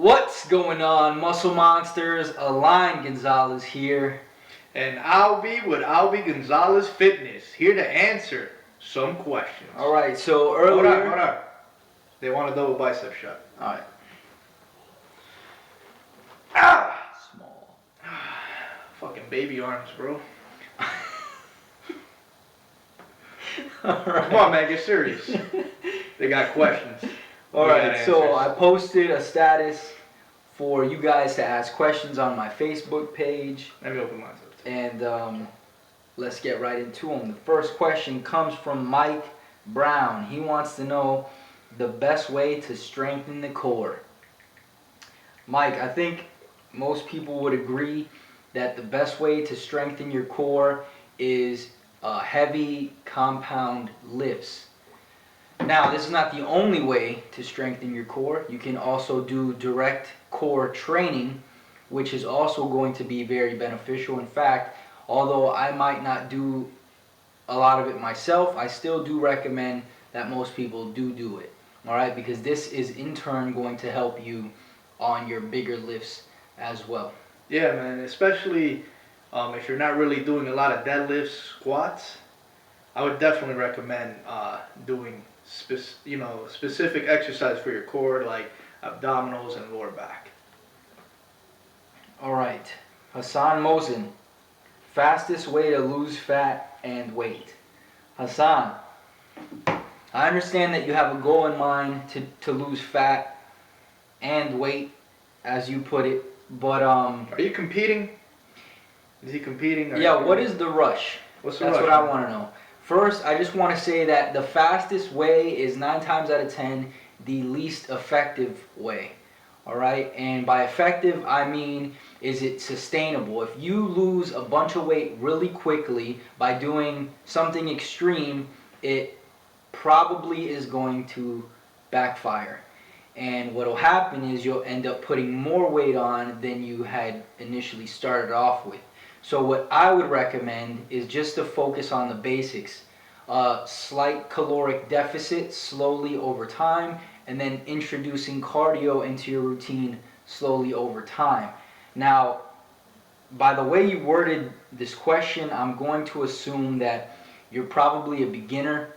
What's going on, Muscle Monsters? Align Gonzalez here. And Alby with Alby Gonzalez Fitness, here to answer some questions. Alright, so earlier... Hold on. They want a double bicep shot. Alright. Ah! Small. Fucking baby arms, bro. Alright. Come on, man, get serious. They got questions. Alright, so I posted a status for you guys to ask questions on my Facebook page. Let me open mine. And let's get right into them. The first question comes from Mike Brown. He wants to know the best way to strengthen the core. Mike, I think most people would agree that the best way to strengthen your core is heavy compound lifts. Now, this is not the only way to strengthen your core. You can also do direct core training, which is also going to be very beneficial. In fact, although I might not do a lot of it myself, I still do recommend that most people do it. All right, because this is in turn going to help you on your bigger lifts as well. Yeah, man, especially if you're not really doing a lot of deadlifts, squats, I would definitely recommend doing specific exercise for your core, like abdominals and lower back. All right, Hassan Mosin, fastest way to lose fat and weight. Hassan, I understand that you have a goal in mind to lose fat and weight, as you put it, but Are you competing? Is he competing? Yeah, what is the rush? What's the That's rush? what I want to know. First, I just want to say that the fastest way is 9 times out of 10 the least effective way. All right, and by effective I mean, is it sustainable? If you lose a bunch of weight really quickly by doing something extreme, it probably is going to backfire. And what will happen is you'll end up putting more weight on than you had initially started off with. So what I would recommend is just to focus on the basics. Slight caloric deficit slowly over time, and then introducing cardio into your routine slowly over time. Now, by the way you worded this question, I'm going to assume that you're probably a beginner.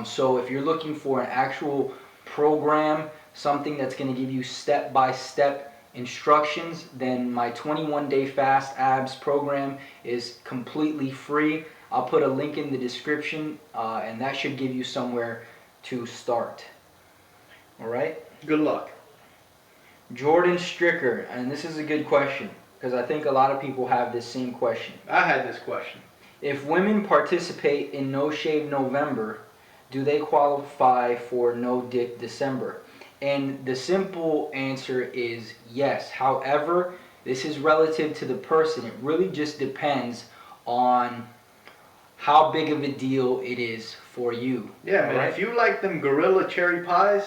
So if you're looking for an actual program, something that's going to give you step-by-step instructions, then my 21-day fast abs program is completely free. I'll put a link in the description, and that should give you somewhere to start. All right? Good luck. Jordan Stricker, and this is a good question because I think a lot of people have this same question. I had this question. If women participate in No Shave November, do they qualify for No Dick December? And the simple answer is yes. However, this is relative to the person. It really just depends on how big of a deal it is for you. Yeah, man. Right? If you like them gorilla cherry pies,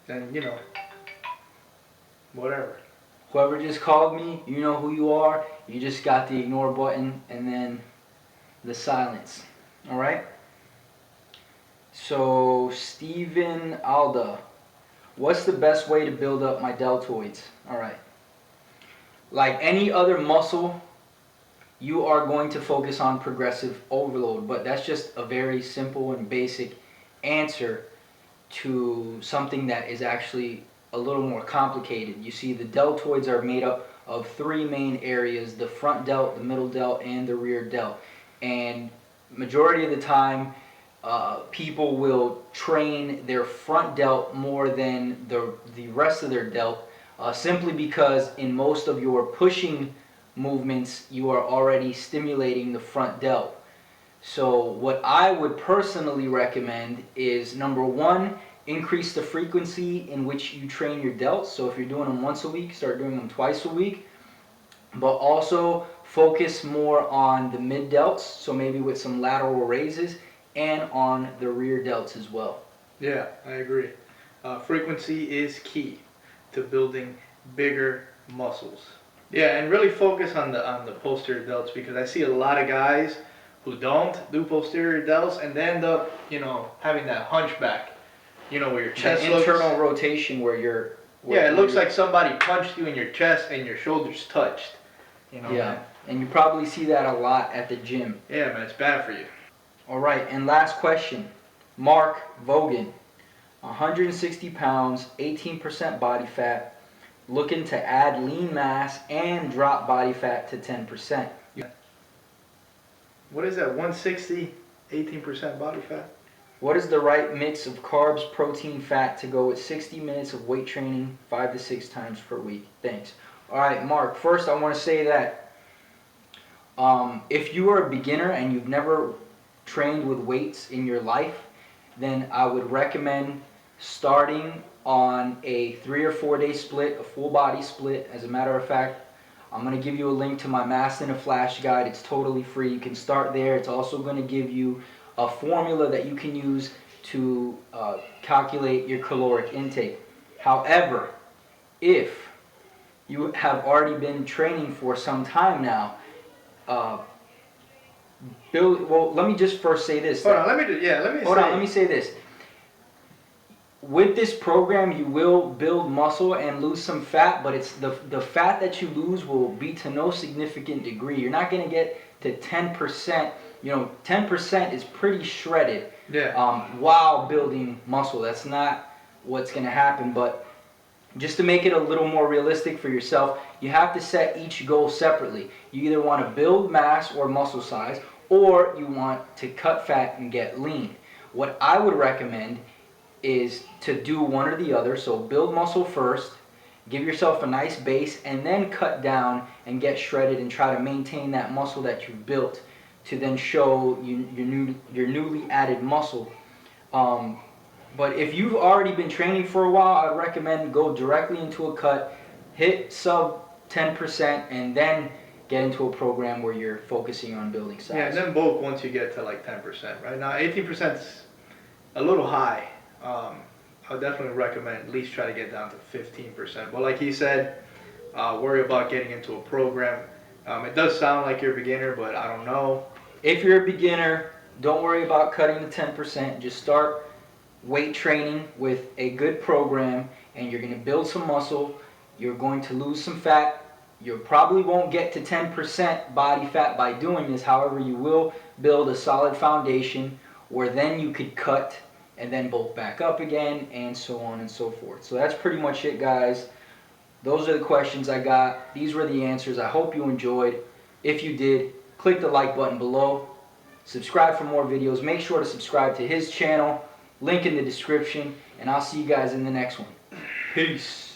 then, whatever. Whoever just called me, you know who you are. You just got the ignore button and then the silence. All right? So, Steven Alda, what's the best way to build up my deltoids? All right. Like any other muscle, you are going to focus on progressive overload, but that's just a very simple and basic answer to something that is actually a little more complicated. You see, the deltoids are made up of 3 main areas: the front delt, the middle delt, and the rear delt. And majority of the time, people will train their front delt more than the rest of their delt, simply because in most of your pushing movements, you are already stimulating the front delt. So what I would personally recommend is, number 1, increase the frequency in which you train your delts. So if you're doing them once a week, start doing them twice a week. But also focus more on the mid delts, so maybe with some lateral raises, and on the rear delts as well. Yeah, I agree. Frequency is key to building bigger muscles. Yeah, and really focus on the posterior delts, because I see a lot of guys who don't do posterior delts and they end up, having that hunchback you know, where your The chest internal looks. rotation where you're. Yeah, it looks like somebody punched you in your chest and your shoulders touched. You know, Yeah, man. and you probably see that a lot at the gym. Yeah, man, it's bad for you. All right, and last question. Mark Vogan, 160 pounds, 18% body fat, looking to add lean mass and drop body fat to 10%. What is that? 160, 18% body fat? What is the right mix of carbs, protein, fat to go with 60 minutes of weight training 5 to 6 times per week? Thanks. All right, Mark, first I want to say that if you are a beginner and you've never trained with weights in your life, then I would recommend starting on a 3 or 4 day split, a full body split. As a matter of fact, I'm going to give you a link to my Mass in a Flash guide. It's totally free. You can start there. It's also going to give you a formula that you can use to calculate your caloric intake. However, if you have already been training for some time now, well, let me just first say this. Hold on, let me say this. With this program, you will build muscle and lose some fat, but it's the fat that you lose will be to no significant degree. You're not going to get to 10%. 10% is pretty shredded. Yeah. While building muscle. That's not what's going to happen. But just to make it a little more realistic for yourself, you have to set each goal separately. You either want to build mass or muscle size, or you want to cut fat and get lean. What I would recommend is to do one or the other. So build muscle first, give yourself a nice base, and then cut down and get shredded and try to maintain that muscle that you've built to then show your newly added muscle. But if you've already been training for a while, I'd recommend go directly into a cut, hit sub 10%, and then get into a program where you're focusing on building size. Yeah, and then bulk once you get to like 10%. Right now, 18% is a little high. I would definitely recommend at least try to get down to 15%. But like he said, worry about getting into a program. It does sound like you're a beginner, but I don't know. If you're a beginner, don't worry about cutting the 10%. Just start weight training with a good program, and you're going to build some muscle. You're going to lose some fat. You probably won't get to 10% body fat by doing this. However, you will build a solid foundation where then you could cut and then bulk back up again, and so on and so forth. So that's pretty much it, guys. Those are the questions I got. These were the answers. I hope you enjoyed. If you did, click the like button below. Subscribe for more videos. Make sure to subscribe to his channel. Link in the description. And I'll see you guys in the next one. Peace.